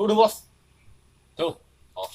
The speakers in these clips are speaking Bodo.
Udah bos. Tuh. Oh.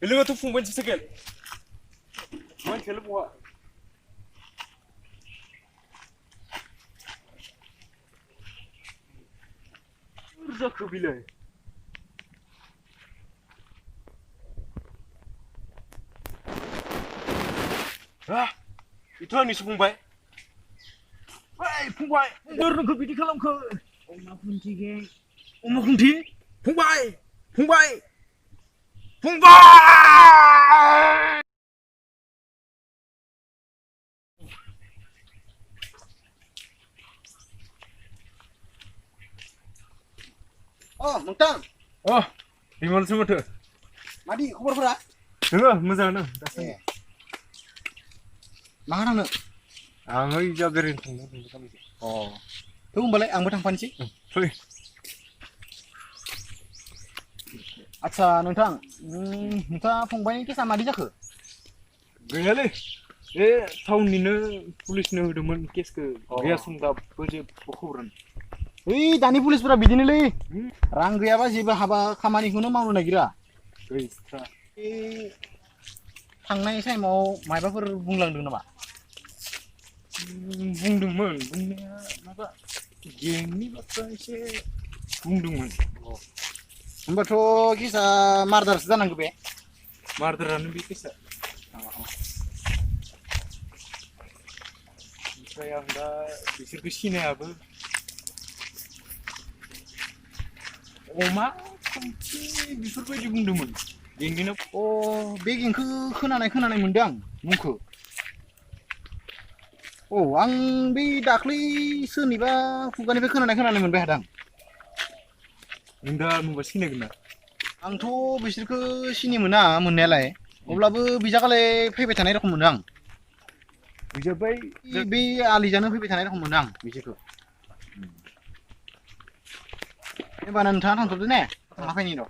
Lu tu fung benci sekali. Mana kalau buat? Urza kubilai. Ah, itu ni fungbai. Hei, fungbai. Dorong ke bidi kalam ke. Oma kunti geng. Oma kunti? Fungbai. Fungbai. Fungbai! Oh, Muntang. Oh, Dwimalu semua tu. Madi, khabar-khabar? Dengar, masa mana? Mana nak? Angai jaberin tu. Oh. Tu balik ang batang panci. Sorry. Acha, Muntang. Muntang fungbai ni sama dia ke? Gaya le. Tahun ni polis ni udah men kes ke. Gaya sungguh berje berkuran. Wih, dani polis pura bidini le. Rang gaya apa sih haba kamani kuno mau nagira. Extra. Tangnai saya mau mayabaफोर बुंलांदों नामा? बुंदोंमोन बुंनाया माबा गेंनि बाथ्रा एसे बुंदोंमोन। होमबाथ' किसा मार्डारसो जानांगौ बे। मार्डारानो बे केसा। ओमफ्राय आं दा बिसोरखौ सिनायाबो। अमा खंसे बेफोरबायदि बुंदोंमोन। गेंनिनो बे गेंखौ खोनानाय मोनदों आं मुंखौ। आं बै दाख्लै सोरनिबा खुगानिफ्राय खोनानाय मोनबाय थादों। नों दा नुबा सिनायगोन ना? आंथ' बिसोरखौ सिनि मोना मोननायालाय। अब्लाबो बिजागालाय फैबाय थानाय रखम मोनो आं। बिजाबाय बे आलिजानो फैबाय थानाय रखम मोनो आं बिसोरखौ। होमबा नोंथाङा थांथ'दो ने? थांना फैनि र'।